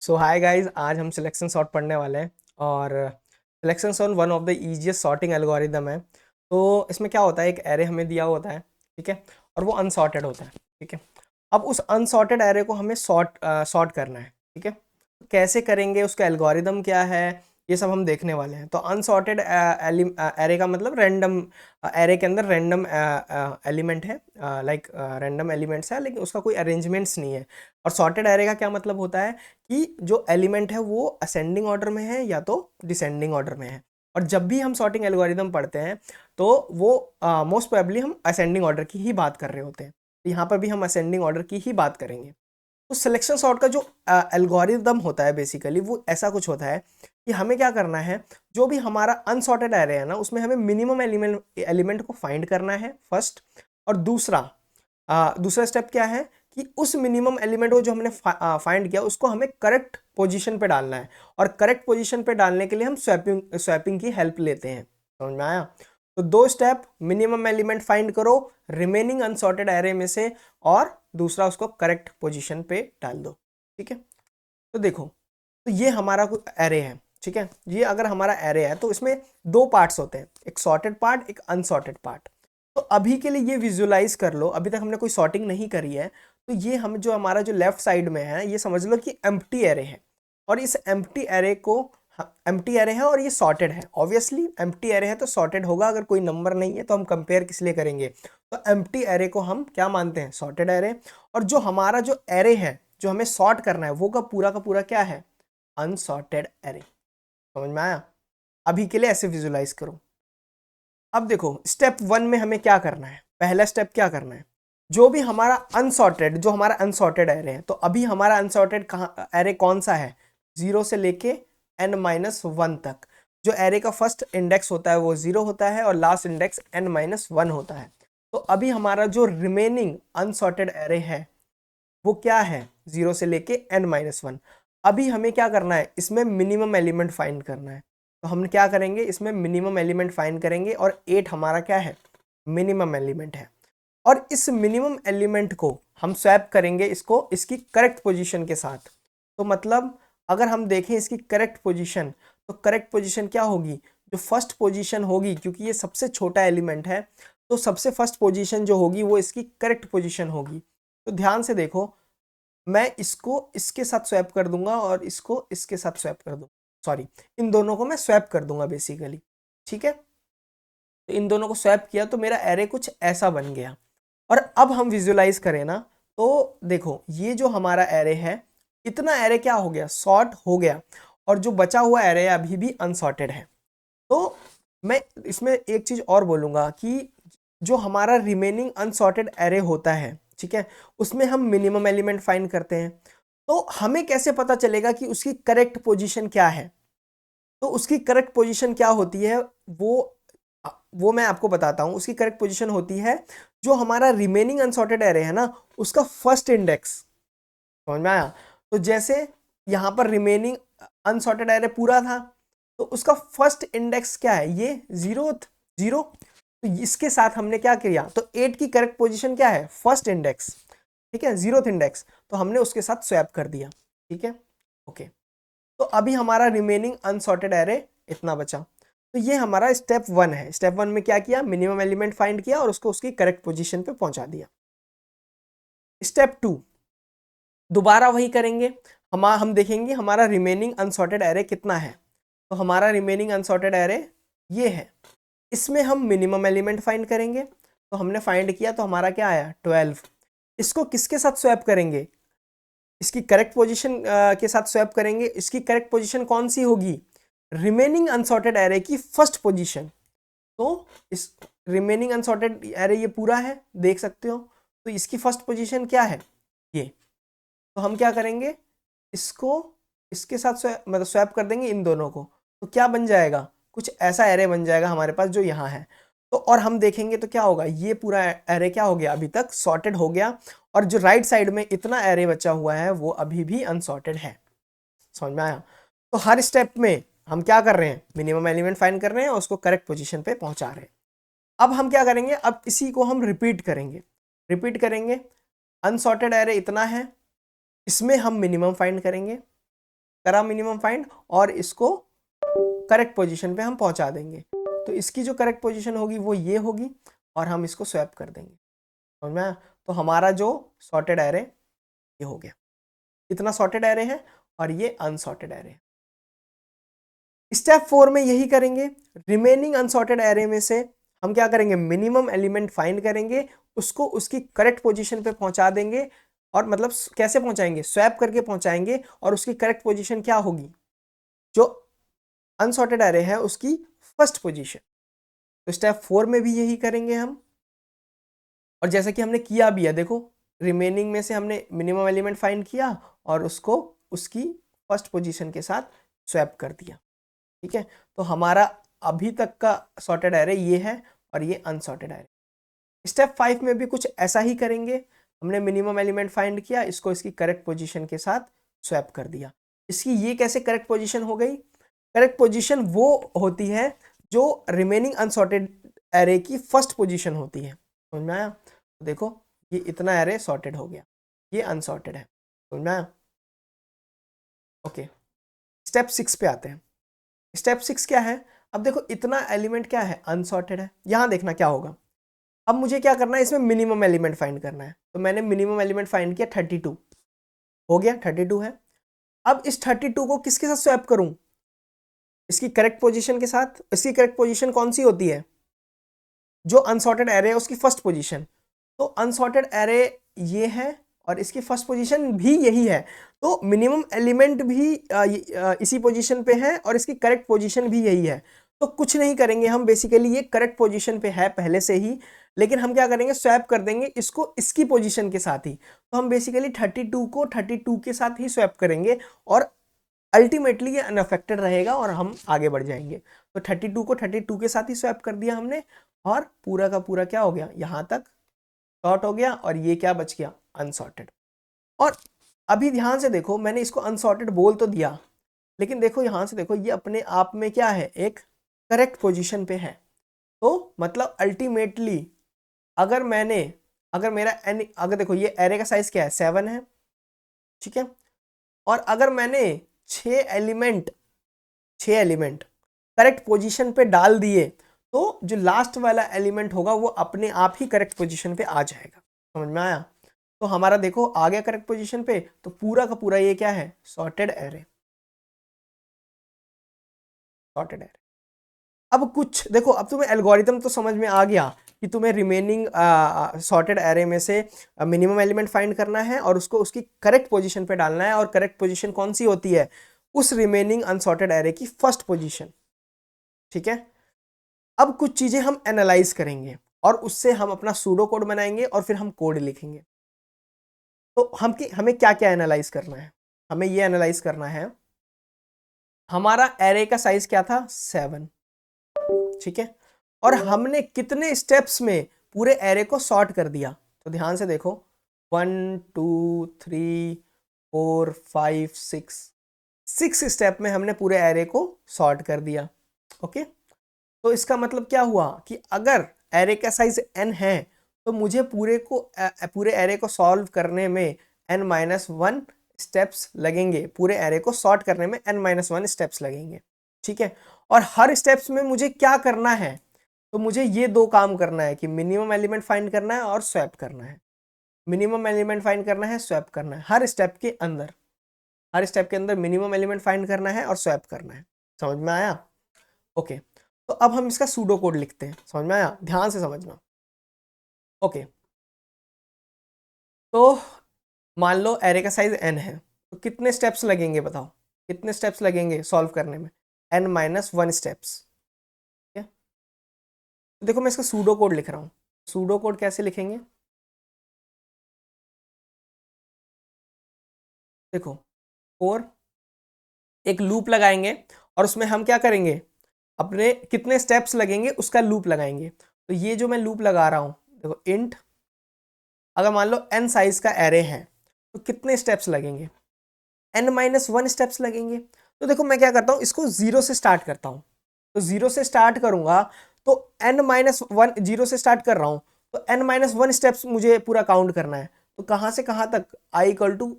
सो hi guys, आज हम selection sort पढ़ने वाले हैं। और selection sort one of the easiest sorting algorithm है। तो इसमें क्या होता है, एक एरे हमें दिया होता है, ठीक है, और वो अनसॉर्टेड होता है, ठीक है। अब उस अनसॉर्टेड एरे को हमें सॉर्ट करना है, ठीक है। कैसे करेंगे, उसका एल्गोरिदम क्या है, ये सब हम देखने वाले हैं। तो अनसॉर्टेड एरे का मतलब रैंडम एरे के अंदर रैंडम एलिमेंट है, लाइक रैंडम एलिमेंट्स है, लेकिन उसका कोई अरेंजमेंट्स नहीं है। और सॉर्टेड एरे का क्या मतलब होता है कि जो एलिमेंट है वो असेंडिंग ऑर्डर में है या तो डिसेंडिंग ऑर्डर में है। और जब भी हम सॉर्टिंग एल्गोरिदम पढ़ते हैं तो वो मोस्ट प्रोबेबली हम असेंडिंग ऑर्डर की ही बात कर रहे होते हैं। तो यहाँ पर भी हम असेंडिंग ऑर्डर की ही बात करेंगे। तो सिलेक्शन सॉर्ट का जो एल्गोरिदम होता है बेसिकली वो ऐसा कुछ होता है कि हमें क्या करना है, जो भी हमारा अनसॉर्टेड एरे है ना, उसमें हमें मिनिमम एलिमेंट को फाइंड करना है फर्स्ट। और दूसरा स्टेप क्या है कि उस मिनिमम एलिमेंट को जो हमने फाइंड किया उसको हमें करेक्ट पोजीशन पे डालना है। और करेक्ट पोजीशन पे डालने के लिए हम स्वैपिंग की हेल्प लेते हैं। समझ में आया? तो दो स्टेप, मिनिमम एलिमेंट फाइंड करो रिमेनिंग अनसॉर्टेड एरे में से, और दूसरा उसको करेक्ट पोजीशन पे डाल दो, ठीक है। तो देखो, तो ये हमारा एरे है, ठीक है। ये अगर हमारा एरे है तो इसमें दो पार्ट्स होते हैं, एक सॉर्टेड पार्ट, एक अनसॉर्टेड पार्ट। तो अभी के लिए ये विजुलाइज कर लो, अभी तक हमने कोई सॉर्टिंग नहीं करी है। तो ये हम जो हमारा जो लेफ्ट साइड में है, ये समझ लो कि एम्प्टी एरे है। और इस एम्प्टी एरे को, एम्प्टी एरे है और ये सॉर्टेड है। ऑब्वियसली एम्प्टी एरे है तो सॉर्टेड होगा, अगर कोई नंबर नहीं है तो हम कंपेयर किस लिए करेंगे। तो एम्प्टी एरे को हम क्या मानते हैं, सॉर्टेड एरे। और जो हमारा जो एरे है जो हमें सॉर्ट करना है वो का पूरा क्या है, अनसॉर्टेड एरे। समझ में आया? अभी के लिए ऐसे विजुलाइज करो। अब देखो, स्टेप वन में हमें क्या करना है, पहला स्टेप क्या करना है, जो भी हमारा अनसॉर्टेड एरे है। तो अभी हमारा अनसॉर्टेड एरे कौन सा है, 0 से लेके n-1 तक। जो एरे का फर्स्ट इंडेक्स होता है वो 0 होता है और लास्ट इंडेक्स n-1 होता है। तो अभी हमारा जो रिमेनिंग अनसॉर्टेड एरे है वो क्या है, 0 से लेके n-1। अभी हमें क्या करना है, इसमें मिनिमम एलिमेंट फाइंड करना है। तो हम क्या करेंगे, इसमें मिनिमम एलिमेंट फाइंड करेंगे, और 8 हमारा क्या है, मिनिमम एलिमेंट है। और इस मिनिमम एलिमेंट को हम स्वैप करेंगे इसको इसकी करेक्ट पोजीशन के साथ। तो मतलब अगर हम देखें इसकी करेक्ट पोजीशन, तो करेक्ट पोजीशन क्या होगी, जो फर्स्ट पोजीशन होगी, क्योंकि ये सबसे छोटा एलिमेंट है, तो सबसे फर्स्ट पोजीशन जो होगी वो इसकी करेक्ट पोजीशन होगी। तो ध्यान से देखो, मैं इसको इसके साथ स्वैप कर दूंगा और इसको इसके साथ स्वैप कर दूंगा, सॉरी, इन दोनों को मैं स्वैप कर दूंगा बेसिकली, ठीक है। तो इन दोनों को स्वैप किया तो मेरा एरे कुछ ऐसा बन गया। और अब हम विजुलाइज करें ना, तो देखो ये जो हमारा एरे है, इतना एरे क्या हो गया, सॉर्ट हो गया। और जो बचा हुआ एरे अभी भी अनसॉर्टेड है। तो मैं इसमें एक चीज और बोलूंगा कि जो हमारा रिमेनिंग अनसॉर्टेड एरे होता है, ठीक है, उसमें हम मिनिमम एलिमेंट फाइंड करते हैं। तो हमें कैसे पता चलेगा कि उसकी करेक्ट पोजीशन क्या है। तो उसकी करेक्ट पोजीशन क्या होती है, वो मैं आपको बताता हूं। उसकी करेक्ट पोजीशन होती है, जो हमारा रिमेनिंग अनसॉर्टेड एरे है ना, उसका फर्स्ट इंडेक्स। समझ में आया? तो जैसे यहां पर रिमेनिंग अनसॉर्टेड एरे पूरा था, तो उसका फर्स्ट इंडेक्स क्या है, ये जीरो। तो इसके साथ हमने क्या किया, तो 8 की करेक्ट पोजीशन क्या है, फर्स्ट इंडेक्स, ठीक है, 0th इंडेक्स। तो हमने उसके साथ स्वैप कर दिया, ठीक है, ओके। तो अभी हमारा रिमेनिंग अनसॉर्टेड एरे इतना बचा। तो ये हमारा स्टेप वन है। स्टेप वन में क्या किया, मिनिमम एलिमेंट फाइंड किया और उसको उसकी करेक्ट पोजीशन पे पहुंचा दिया। स्टेप टू, दोबारा वही करेंगे। हम देखेंगे हमारा रिमेनिंग अनसॉर्टेड एरे कितना है। तो हमारा रिमेनिंग अनसॉर्टेड एरे ये है, इसमें हम मिनिमम एलिमेंट फाइंड करेंगे। तो हमने फाइंड किया तो हमारा क्या आया, 12। इसको किसके साथ स्वैप करेंगे, इसकी करेक्ट पोजीशन के साथ स्वैप करेंगे। इसकी करेक्ट पोजीशन कौन सी होगी, रिमेनिंग अनसॉर्टेड एरे की फर्स्ट पोजीशन। तो इस रिमेनिंग अनसॉर्टेड एरे ये पूरा है, देख सकते हो। तो इसकी फर्स्ट पोजीशन क्या है, ये। तो हम क्या करेंगे, इसको इसके साथ मतलब स्वैप कर देंगे इन दोनों को। तो क्या बन जाएगा, कुछ ऐसा एरे बन जाएगा हमारे पास जो यहाँ है। तो और हम देखेंगे तो क्या होगा, ये पूरा एरे क्या हो गया, अभी तक सॉर्टेड हो गया। और जो राइट साइड में इतना एरे बचा हुआ है वो अभी भी अनसॉर्टेड है। समझ में आया? तो हर स्टेप में हम क्या कर रहे हैं, मिनिमम एलिमेंट फाइंड कर रहे हैं और उसको करेक्ट पोजीशन पे पहुंचा रहे हैं। अब हम क्या करेंगे, अब इसी को हम रिपीट करेंगे। अनसॉर्टेड एरे इतना है, इसमें हम मिनिमम फाइंड करेंगे। करा मिनिमम फाइंड और इसको करेक्ट पोजीशन पे हम पहुंचा देंगे। तो इसकी जो करेक्ट पोजीशन होगी वो ये होगी और हम इसको स्वैप कर देंगे, समझ में आया? तो हमारा जो सॉर्टेड एरे ये हो गया। इतना सॉर्टेड एरे है और ये अनसॉर्टेड एरे है। स्टेप 4 में यही करेंगे। रिमेनिंग अनसॉर्टेड एरे में से हम क्या करेंगे, मिनिमम एलिमेंट फाइंड करेंगे, उसको उसकी करेक्ट पोजीशन पे पहुंचा देंगे। और मतलब कैसे पहुंचाएंगे, स्वैप करके पहुंचाएंगे और उसकी करेक्ट पोजीशन क्या होगी, जो अनसॉर्टेड एरे है उसकी फर्स्ट पोजीशन। तो स्टेप 4 में भी यही करेंगे हम। और जैसा कि हमने किया भी है, देखो रिमेनिंग में से हमने मिनिमम एलिमेंट फाइंड किया और उसको उसकी फर्स्ट पोजीशन के साथ स्वैप कर दिया, ठीक है। तो हमारा अभी तक का सॉर्टेड एरे ये है और ये अनसॉर्टेड एरे। स्टेप 5 में भी कुछ ऐसा ही करेंगे। हमने मिनिमम एलिमेंट फाइंड किया, इसको इसकी करेक्ट पोजीशन के साथ स्वैप कर दिया। इसकी ये कैसे करेक्ट पोजीशन हो गई, करेक्ट पोजीशन वो होती है जो रिमेनिंग अनसॉर्टेड एरे की फर्स्ट पोजीशन होती है, समझ में आया? तो देखो ये इतना एरे सॉर्टेड हो गया, ये अनसॉर्टेड है, समझ में आया? ओके, स्टेप 6 पे आते हैं। स्टेप 6 क्या है, अब देखो इतना एलिमेंट क्या है, अनसॉर्टेड है। यहां देखना क्या होगा, अब मुझे क्या करना है, इसमें मिनिमम एलिमेंट फाइंड करना है। तो मैंने मिनिमम एलिमेंट फाइंड किया 32, हो गया 32 है। अब इस 32 को किसके साथ स्वैप करूं, इसकी करेक्ट पोजीशन के साथ। इसकी करेक्ट पोजीशन कौन सी होती है, जो अनसॉर्टेड एरे है उसकी फर्स्ट पोजीशन। तो अनसॉर्टेड एरे ये है और इसकी फर्स्ट पोजीशन भी यही है। तो मिनिमम एलिमेंट भी इसी पोजीशन पे है और इसकी करेक्ट पोजीशन भी यही है। तो कुछ नहीं करेंगे हम, बेसिकली ये करेक्ट पोजीशन पे है पहले से ही, लेकिन हम क्या करेंगे, स्वैप कर देंगे इसको इसकी पोजीशन के साथ ही। तो हम बेसिकली 32 को 32 के साथ ही स्वैप करेंगे और अल्टीमेटली ये अनअफेक्टेड रहेगा और हम आगे बढ़ जाएंगे। तो 32 को 32 के साथ ही स्वैप कर दिया हमने और पूरा का पूरा क्या हो गया, यहां तक सॉर्ट हो गया और ये क्या बच गया, अनसॉर्टेड। और अभी ध्यान से देखो, मैंने इसको अनसॉर्टेड बोल तो दिया, लेकिन देखो यहां से देखो ये अपने आप में क्या है, एक करेक्ट पोजीशन पे है। तो मतलब अल्टीमेटली अगर मेरा एन, अगर देखो ये एरे का साइज क्या है, 7 है, ठीक है। और अगर मैंने 6 एलिमेंट करेक्ट पोजीशन पे डाल दिए, तो जो लास्ट वाला एलिमेंट होगा वो अपने आप ही करेक्ट पोजीशन पे आ जाएगा, समझ में आया? तो हमारा देखो आ गया करेक्ट पोजीशन पे, तो पूरा का पूरा ये क्या है, सॉर्टेड एरे, सॉर्टेड एरे। अब कुछ देखो, अब तुम्हें एल्गोरिथम तो समझ में आ गया कि तुम्हें रिमेनिंग सॉर्टेड एरे में से मिनिमम एलिमेंट फाइंड करना है और उसको उसकी करेक्ट पोजीशन पे डालना है। और करेक्ट पोजीशन कौन सी होती है, उस रिमेनिंग अनसॉर्टेड एरे की फर्स्ट पोजीशन, ठीक है। अब कुछ चीजें हम एनालाइज करेंगे और उससे हम अपना सूडो कोड बनाएंगे और फिर हम कोड लिखेंगे। तो हमें क्या क्या एनालाइज करना है, हमें ये एनालाइज करना है, हमारा एरे का साइज क्या था, 7, ठीक है। और हमने कितने स्टेप्स में पूरे एरे को सॉर्ट कर दिया, तो ध्यान से देखो 1 2 3 4 5 6 स्टेप में हमने पूरे एरे को सॉर्ट कर दिया, ओके। तो इसका मतलब क्या हुआ कि अगर एरे का साइज n है तो मुझे पूरे एरे को सॉल्व करने में n-1 स्टेप्स लगेंगे, पूरे एरे को सॉर्ट करने में n-1 स्टेप्स लगेंगे, ठीक है। और हर स्टेप्स में मुझे क्या करना है, तो मुझे ये दो काम करना है कि मिनिमम एलिमेंट फाइंड करना है और स्वैप करना है। मिनिमम एलिमेंट फाइंड करना है, स्वैप करना है, हर स्टेप के अंदर मिनिमम एलिमेंट फाइंड करना है और स्वैप करना है, समझ में आया? ओके, तो अब हम इसका सूडो कोड लिखते हैं, समझ में आया? ध्यान से समझना, ओके। तो मान लो एरे का साइज n है, तो कितने स्टेप्स लगेंगे बताओ, कितने स्टेप्स लगेंगे सॉल्व करने में, n-1 स्टेप्स, ठीक है। तो देखो मैं इसका सूडो कोड लिख रहा हूँ, सूडो कोड कैसे लिखेंगे, देखो 4, एक लूप लगाएंगे और उसमें हम क्या करेंगे, अपने कितने स्टेप्स लगेंगे उसका लूप लगाएंगे। तो ये जो मैं लूप लगा रहा हूं, देखो इंट, अगर मान लो n साइज का एरे है तो कितने स्टेप्स लगेंगे, n-1 स्टेप्स लगेंगे। तो देखो मैं क्या करता हूं, इसको 0 से स्टार्ट करता हूं। तो 0 से स्टार्ट करूंगा तो n-1, 0 से स्टार्ट कर रहा हूं तो n-1 स्टेप्स मुझे पूरा काउंट करना है। तो कहां से कहां तक, i =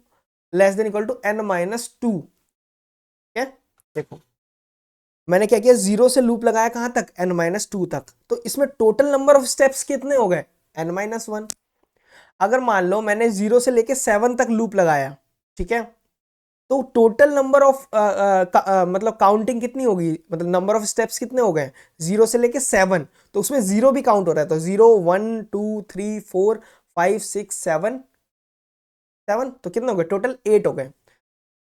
less than equal to n-2, देखो मैंने क्या किया, 0 से लूप लगाया कहां तक, n-2 तक। तो इसमें टोटल नंबर ऑफ स्टेप्स कितने हो गए, n-1। अगर मान लो मैंने 0 से लेके 7 तक लूप लगाया, ठीक है, तो टोटल नंबर ऑफ मतलब काउंटिंग कितनी होगी, मतलब नंबर ऑफ स्टेप्स कितने हो गए, 0 से लेके 7। तो उसमें 0 भी काउंट हो रहा है, तो 0 1 2 3 4 5 6 7 7, तो कितने हो गए, टोटल 8 हो गए।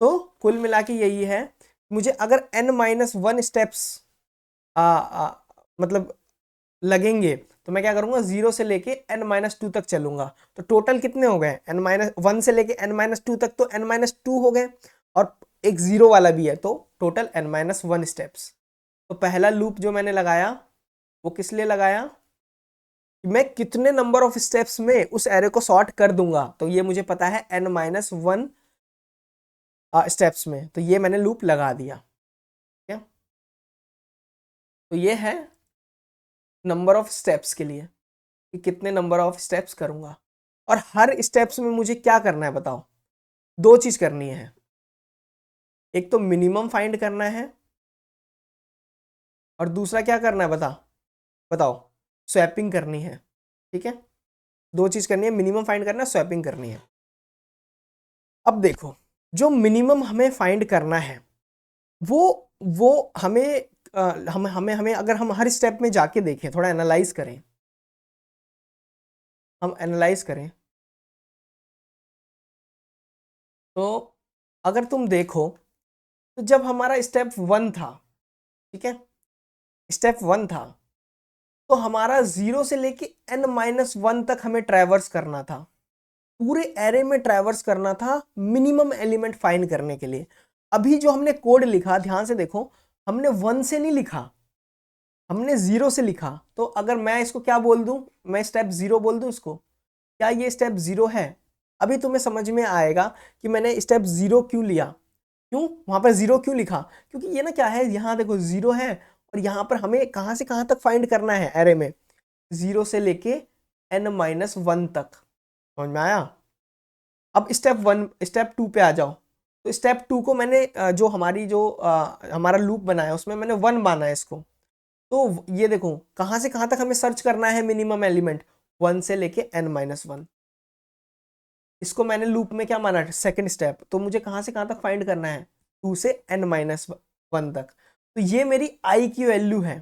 तो कुल मिला के यही है, मुझे अगर n-1 स्टेप्स मतलब लगेंगे तो मैं क्या करूंगा, 0 से लेके n-2 तक चलूंगा। तो टोटल कितने हो गए, n-1 से लेके n-2 तक, तो n-2 हो गए, और एक 0 वाला भी है, तो टोटल n-1 स्टेप्स। तो पहला लूप जो मैंने लगाया वो किस लिए लगाया, कि मैं कितने नंबर ऑफ स्टेप्स में उस एरे को सॉर्ट कर दूंगा। तो ये मुझे पता है n-1 स्टेप्स में, तो ये मैंने लूप लगा दिया। ठीक है, तो ये है नंबर ऑफ स्टेप्स के लिए, कि कितने नंबर ऑफ स्टेप्स करूंगा। और हर स्टेप्स में मुझे क्या करना है बताओ, दो चीज करनी है, एक तो मिनिमम फाइंड करना है, और दूसरा क्या करना है बताओ, स्वैपिंग करनी है। ठीक है, दो चीज करनी है, मिनिमम फाइंड करना है, स्वैपिंग करनी है। अब देखो, जो मिनिमम हमें फाइंड करना है वो हमें हमें हमें अगर हम हर स्टेप में जाके देखें, थोड़ा एनालाइज करें, हम एनालाइज करें, तो अगर तुम देखो, तो जब हमारा स्टेप 1 था, ठीक है, स्टेप 1 था, तो हमारा 0 से लेके n-1 तक हमें ट्रैवर्स करना था, पूरे एरे में ट्रैवर्स करना था मिनिमम एलिमेंट फाइंड करने के लिए। अभी जो हमने कोड लिखा, ध्यान से देखो, हमने 1 से नहीं लिखा, हमने 0 से लिखा। तो अगर मैं इसको क्या बोल दूं, मैं स्टेप 0 बोल दूं इसको, क्या ये स्टेप 0 है? अभी तुम्हें समझ में आएगा कि मैंने स्टेप 0 क्यों लिया, क्यों वहां पर 0 क्यों लिखा, क्योंकि ये ना क्या है, यहाँ देखो 0 है, और यहाँ पर हमें कहां से कहां तक फाइंड करना है एरे में, 0 से लेके n-1 तक। समझ में आया? अब स्टेप 2 पे आ जाओ। तो स्टेप 2 को मैंने जो हमारा लूप बनाया उसमें मैंने 1 माना है इसको। तो ये देखो कहां से कहां तक हमें सर्च करना है मिनिमम एलिमेंट, 1 से लेके n-1। इसको मैंने लूप में क्या माना, सेकंड स्टेप, तो मुझे कहां से कहां तक फाइंड करना है, 2 से n-1 तक। तो ये मेरी i की वैल्यू है,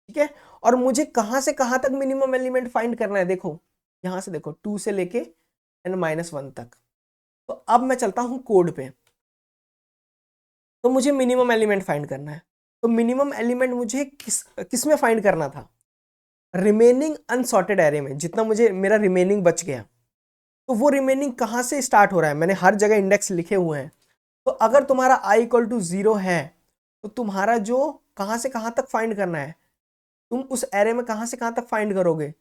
ठीक है। और मुझे कहां से कहां तक मिनिमम एलिमेंट फाइंड करना है, देखो यहां से देखो, 2 से लेके n-1 तक। तो अब मैं चलता हूं कोड पे, तो मुझे मिनिमम एलिमेंट फाइंड करना है। तो मिनिमम एलिमेंट मुझे किस में फाइंड करना था, रिमेनिंग अनसॉर्टेड एरे में, जितना मुझे मेरा रिमेनिंग बच गया। तो वो रिमेनिंग कहां से स्टार्ट हो रहा है, मैंने हर जगह इंडेक्स लिखे हुए हैं। तो अगर तुम्हारा i = 0 है, तो तुम्हारा जो कहां से कहां तक फाइंड करना है, तुम उस एरे में कहां से कहां तक फाइंड करोगे,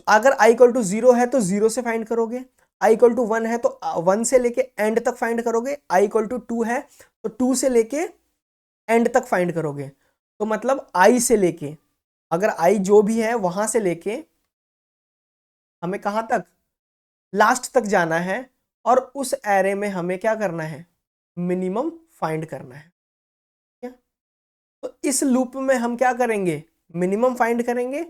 अगर i = 0 है तो 0 से फाइंड करोगे, i = 1 है तो 1 से लेके एंड तक फाइंड करोगे, i = 2 है तो 2 से लेके एंड तक फाइंड करोगे। तो मतलब i से लेके, अगर i जो भी है वहां से लेके हमें कहां तक, लास्ट तक जाना है, और उस एरे में हमें क्या करना है, मिनिमम फाइंड करना है। ठीक है? तो इस लूप में हम क्या करेंगे, मिनिमम फाइंड करेंगे,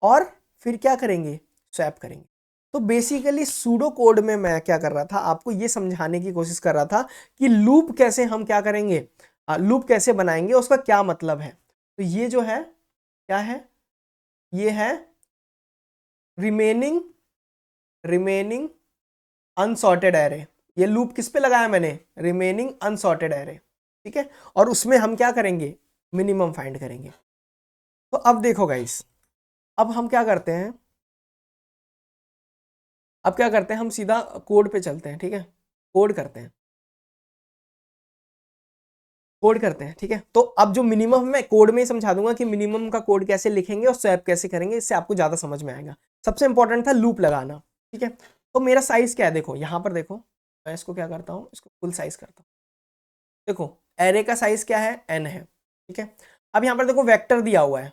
और फिर क्या करेंगे, स्वैप करेंगे। तो बेसिकली सूडो कोड में मैं क्या कर रहा था, आपको ये समझाने की कोशिश कर रहा था कि लूप कैसे हम क्या करेंगे, लूप कैसे बनाएंगे, उसका क्या मतलब है। तो ये जो है क्या है, ये है रिमेनिंग अनसॉर्टेड एरे। ये लूप किस पे लगाया मैंने, रिमेनिंग अनसॉर्टेड एरे। ठीक है, और उसमें हम क्या करेंगे, मिनिमम फाइंड करेंगे। तो अब देखो गाइस, अब हम क्या करते हैं, हम सीधा कोड पे चलते हैं। ठीक है, कोड करते हैं, ठीक है। तो अब जो मिनिमम, मैं कोड में ही समझा दूंगा कि मिनिमम का कोड कैसे लिखेंगे और स्वैप कैसे करेंगे, इससे आपको ज्यादा समझ में आएगा। सबसे इंपॉर्टेंट था लूप लगाना। ठीक है, तो मेरा साइज क्या है, देखो यहां पर देखो, मैं इसको क्या करता हूं, इसको फुल साइज करता हूं। देखो एरे का साइज क्या है, n है। ठीक है, अब यहां पर देखो वेक्टर दिया हुआ है,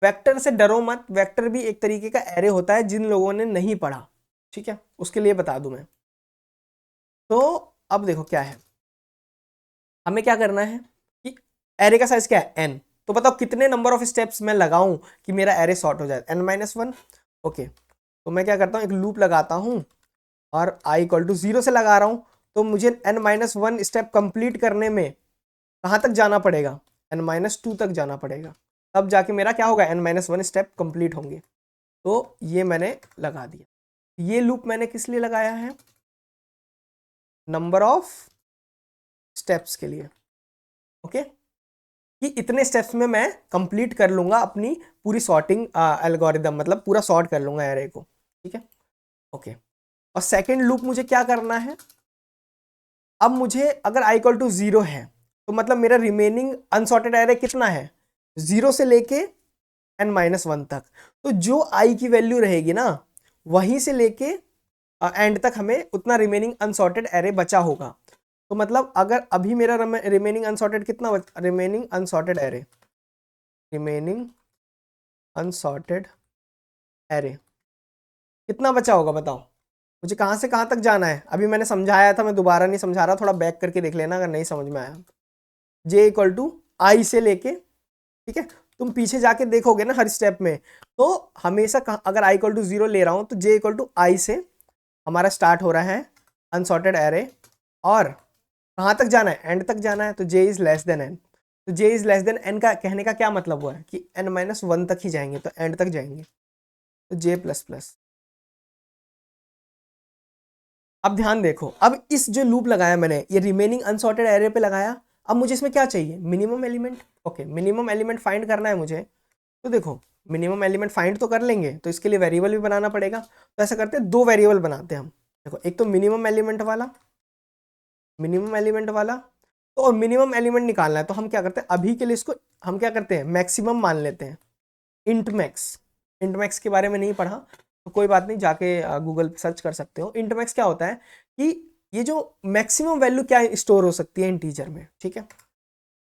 वेक्टर से डरो मत, वेक्टर भी एक तरीके का एरे होता है, जिन लोगों ने नहीं पढ़ा, ठीक है, उसके लिए बता दूं मैं। तो अब देखो क्या है, हमें क्या करना है कि एरे का साइज क्या है n, तो बताओ कितने नंबर ऑफ स्टेप्स मैं लगाऊं कि मेरा एरे सॉर्ट हो जाए, n-1। ओके, तो मैं क्या करता हूं, एक लूप लगाता हूं और i इक्वल टू 0 से लगा रहा हूं, तो मुझे n-1 स्टेप कंप्लीट करने में कहां तक जाना पड़ेगा, n-2 तक जाना पड़ेगा, तब जाके मेरा क्या होगा, n-1 स्टेप कंप्लीट होंगे। तो ये मैंने लगा दिया। ये लूप मैंने किस लिए लगाया है, नंबर ऑफ स्टेप्स के लिए। ओके, कि इतने स्टेप्स में मैं कंप्लीट कर लूंगा अपनी पूरी सॉर्टिंग एल्गोरिदम, मतलब पूरा सॉर्ट कर लूंगा एरे को। ठीक है, ओके। और सेकंड लूप मुझे क्या करना है, अब मुझे अगर i इक्वल टू 0 है तो मतलब मेरा रिमेनिंग अनसॉर्टेड एरे कितना है, 0 से लेके n-1 तक। तो जो i की वैल्यू रहेगी ना, वहीं से लेके एंड तक हमें उतना रिमेनिंग अनसॉर्टेड एरे बचा होगा। तो मतलब अगर अभी मेरा रिमेनिंग अनसॉर्टेड कितना remaining unsorted array, remaining unsorted array कितना बचा होगा बताओ, मुझे कहां से कहां तक जाना है। अभी मैंने समझाया था, मैं दोबारा नहीं समझा रहा, थोड़ा बैक करके देख लेना अगर नहीं समझ में आया। j इक्वल टू आई से लेके, ठीक है, तुम पीछे जाके देखोगे ना हर स्टेप में, तो हमेशा अगर i इक्वल टू 0 ले रहा हूं तो j इक्वल टू आई से हमारा स्टार्ट हो रहा है अनसॉर्टेड एरे, और कहां तक जाना है, एंड तक जाना है, तो j is less than n। तो j is less than n का कहने का क्या मतलब हुआ है कि n-1 तक ही जाएंगे, तो एंड तक जाएंगे, तो j प्लस प्लस। अब ध्यान देखो, अब इस जो लूप लगाया मैंने, ये रिमेनिंग अनसॉर्टेड एरे पे लगाया। अब मुझे इसमें क्या चाहिए, minimum element. Okay, minimum element find करना है मुझे। तो देखो, मिनिमम एलिमेंट फाइंड तो कर लेंगे, तो इसके लिए वेरिएबल भी बनाना पड़ेगा। तो ऐसा करते हैं, दो वेरिएबल बनाते हैं हम। देखो, एक तो मिनिमम एलिमेंट वाला, मिनिमम एलिमेंट वाला, तो और मिनिमम एलिमेंट निकालना है, तो हम क्या करते हैं, अभी के लिए इसको हम क्या करते हैं, मैक्सिमम मान लेते हैं, इंट मैक्स। इंट मैक्स के बारे में नहीं पढ़ा तो कोई बात नहीं, जाके गूगल पे सर्च कर सकते हो। इंट मैक्स क्या होता है कि ये जो मैक्सिमम वैल्यू क्या स्टोर हो सकती है इंटीजर में, ठीक है।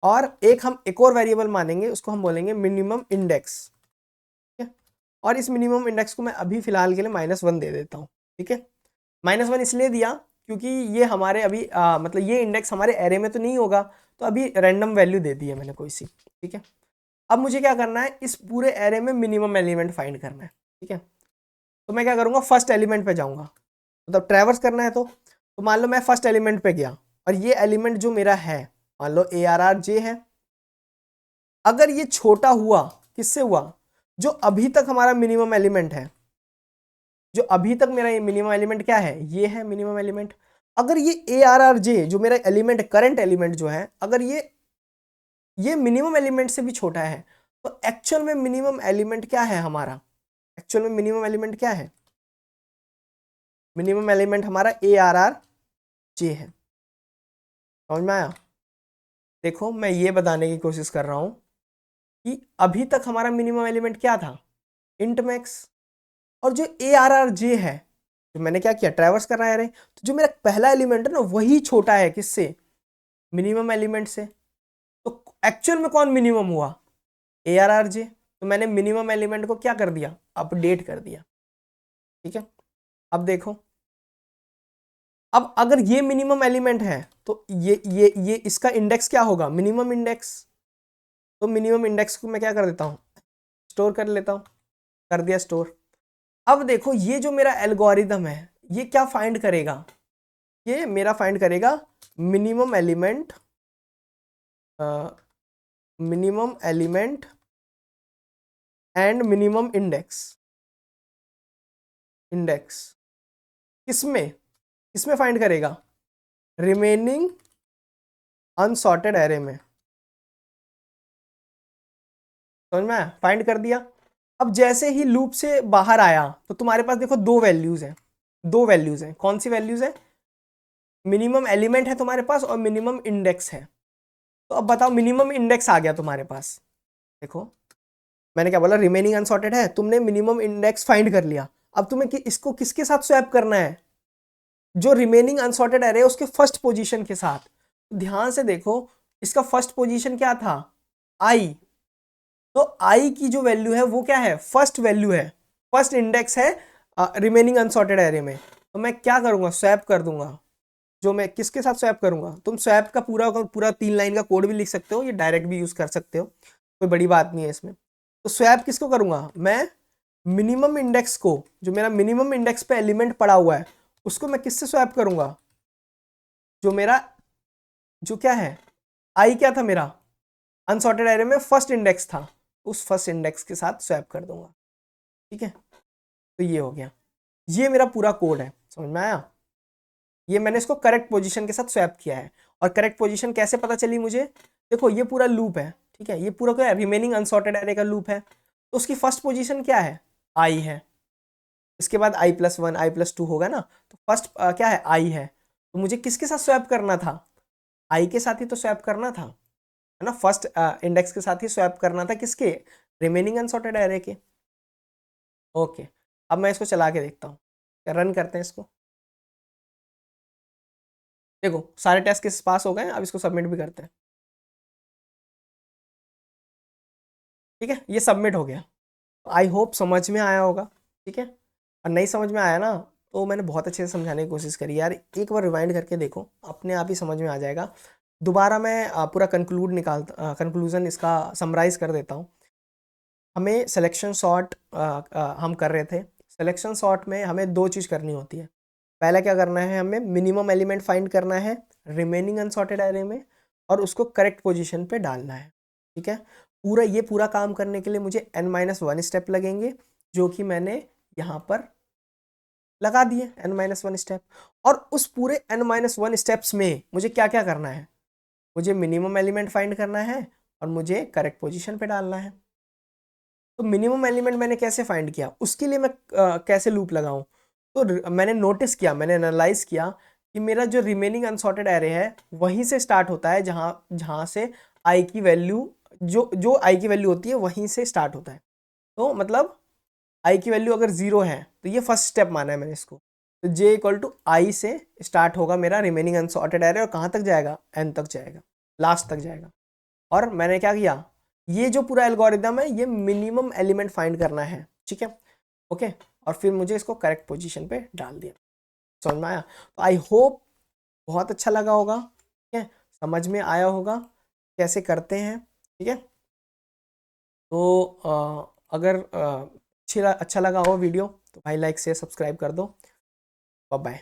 और एक हम एक और वेरिएबल मानेंगे, उसको हम बोलेंगे मिनिमम इंडेक्स, ठीक है। और इस मिनिमम इंडेक्स को मैं अभी फिलहाल के लिए -1 दे देता हूँ, ठीक है। -1 इसलिए दिया क्योंकि ये हमारे अभी मतलब ये इंडेक्स हमारे एरे में तो नहीं होगा, तो अभी रैंडम वैल्यू दे दी है मैंने कोई सी, ठीक है। अब मुझे क्या करना है, इस पूरे एरे में मिनिमम एलिमेंट फाइंड करना है, ठीक है। तो मैं क्या करूंगा, फर्स्ट एलिमेंट पे जाऊंगा, मतलब ट्रैवर्स करना है। तो मान लो मैं फर्स्ट एलिमेंट पे गया, और ये एलिमेंट जो मेरा है, मान लो ARR J है। अगर ये छोटा हुआ, किससे हुआ, जो अभी तक हमारा मिनिमम एलिमेंट है, जो अभी तक मेरा ये मिनिमम एलिमेंट क्या है, ये है मिनिमम एलिमेंट। अगर ये ARR J जो मेरा एलिमेंट, करंट एलिमेंट जो है, अगर ये मिनिमम एलिमेंट से भी छोटा है, तो एक्चुअल में मिनिमम एलिमेंट क्या है हमारा, एक्चुअल में मिनिमम एलिमेंट क्या है, मिनिमम एलिमेंट हमारा ARR J है। समझ में आया। देखो, मैं ये बताने की कोशिश कर रहा हूं कि अभी तक हमारा मिनिमम एलिमेंट क्या था, इंट मैक्स। और जो ARR J है, तो मैंने क्या किया, ट्रैवर्स कर रहा है, तो जो मेरा पहला एलिमेंट है ना, वही छोटा है किससे, मिनिमम एलिमेंट से। तो एक्चुअल में कौन मिनिमम हुआ, ARR J। तो मैंने मिनिमम एलिमेंट को क्या कर दिया, अपडेट कर दिया, ठीक है। अब देखो, अब अगर ये मिनिमम एलिमेंट है, तो ये इसका इंडेक्स क्या होगा, मिनिमम इंडेक्स। तो मिनिमम इंडेक्स को मैं क्या कर देता हूं, स्टोर कर लेता हूं, कर दिया स्टोर। अब देखो, ये जो मेरा एल्गोरिदम है, ये क्या फाइंड करेगा, ये मेरा फाइंड करेगा minimum element, minimum element and minimum index, index किसमें, किसमें फाइंड करेगा, रिमेनिंग अनसॉर्टेड एरे में। समझ में आया, फाइंड कर दिया। अब जैसे ही लूप से बाहर आया, तो तुम्हारे पास देखो दो वैल्यूज हैं, दो वैल्यूज हैं, कौन सी वैल्यूज है, मिनिमम एलिमेंट है तुम्हारे पास और मिनिमम इंडेक्स है। तो अब बताओ, मिनिमम इंडेक्स आ गया तुम्हारे पास, देखो मैंने क्या बोला, रिमेनिंग अनसॉर्टेड है, तुमने मिनिमम इंडेक्स फाइंड कर लिया। अब तुम्हें इसको किसके साथ स्वैप करना है, जो रिमेनिंग अनसॉर्टेड एरे है उसके फर्स्ट पोजीशन के साथ। ध्यान से देखो, इसका फर्स्ट पोजीशन क्या था, आई। तो आई की जो वैल्यू है वो क्या है, फर्स्ट वैल्यू है, फर्स्ट इंडेक्स है रिमेनिंग अनसॉर्टेड एरे में। तो मैं क्या करूंगा, स्वैप कर दूंगा, जो मैं किसके साथ स्वैप करूंगा, तुम स्वैप का पूरा पूरा 3 लाइन का कोड भी लिख सकते हो, ये डायरेक्ट भी यूज कर सकते हो, कोई बड़ी बात नहीं है इसमें। तो स्वैप किसको करूंगा मैं, मिनिमम इंडेक्स को, जो मेरा मिनिमम इंडेक्स पे एलिमेंट पड़ा हुआ है उसको मैं किससे स्वैप करूंगा, जो मेरा जो क्या है आई क्या था मेरा अनसॉर्टेड एरे में फर्स्ट इंडेक्स था, उस फर्स्ट इंडेक्स के साथ स्वैप कर दूंगा। ठीक है, तो ये हो गया, ये मेरा पूरा कोड है, समझ में आया। ये मैंने इसको करेक्ट पोजीशन के साथ स्वैप किया है। और करेक्ट पोजीशन कैसे पता चली मुझे, देखो ये पूरा लूप है, ठीक है, ये पूरा क्या है, रिमेनिंग अनसॉर्टेड एरे का लूप है। तो उसकी फर्स्ट पोजीशन क्या है, आई है, इसके बाद i+1 i+2 होगा ना, तो फर्स्ट क्या है आई है। तो मुझे किसके साथ स्वैप करना था, आई के साथ ही तो स्वैप करना था, है ना, फर्स्ट इंडेक्स के साथ ही स्वैप करना था, किसके, रिमेनिंग अनसॉर्टेड एरे के। ओके, अब मैं इसको चला के देखता हूँ, रन करते हैं इसको। देखो सारे टेस्ट केस पास हो गए, अब इसको सबमिट भी करते हैं। ठीक है, ये सबमिट हो गया। आई होप समझ में आया होगा। ठीक है, और नहीं समझ में आया ना तो मैंने बहुत अच्छे से समझाने की कोशिश करी यार, एक बार रिवाइंड करके देखो, अपने आप ही समझ में आ जाएगा। दोबारा मैं पूरा कंक्लूजन इसका समराइज कर देता हूँ। हमें सिलेक्शन सॉर्ट हम कर रहे थे, सिलेक्शन सॉर्ट में हमें दो चीज़ करनी होती है। पहला क्या करना है, हमें मिनिमम एलिमेंट फाइंड करना है रिमेनिंग अनसॉर्टेड एरे में, और उसको करेक्ट पोजीशन पे डालना है। ठीक है, ये पूरा काम करने के लिए मुझे n-1 स्टेप लगेंगे, जो कि मैंने यहाँ पर लगा दिए n-1 स्टेप। और उस पूरे n-1 स्टेप्स में मुझे क्या क्या करना है, मुझे मिनिमम एलिमेंट फाइंड करना है और मुझे करेक्ट पोजीशन पे डालना है। तो मिनिमम एलिमेंट मैंने कैसे फाइंड किया, उसके लिए मैं कैसे लूप लगाऊं, तो मैंने नोटिस किया, मैंने एनालाइज किया कि मेरा जो रिमेनिंग अनसॉर्टेड एरे है वहीं से स्टार्ट होता है, जहां जहां से आई की वैल्यू, जो जो आई की वैल्यू होती है वहीं से स्टार्ट होता है। तो मतलब आई की वैल्यू अगर 0 है तो ये फर्स्ट स्टेप माना है मैंने इसको, तो j=i से स्टार्ट होगा मेरा रिमेनिंग अनसॉर्टेड एरे, और कहाँ तक जाएगा, n तक जाएगा, लास्ट तक जाएगा। और मैंने क्या किया, ये जो पूरा एल्गोरिदम है ये मिनिमम एलिमेंट फाइंड करना है। ठीक है, ओके, और फिर मुझे इसको करेक्ट पोजीशन पे डाल दिया। समझ में आया, तो आई होप बहुत अच्छा लगा होगा, ठीक है, समझ में आया होगा कैसे करते हैं। ठीक है, तो अगर अच्छा लगा हो वीडियो तो भाई लाइक से सब्सक्राइब कर दो। Bye bye.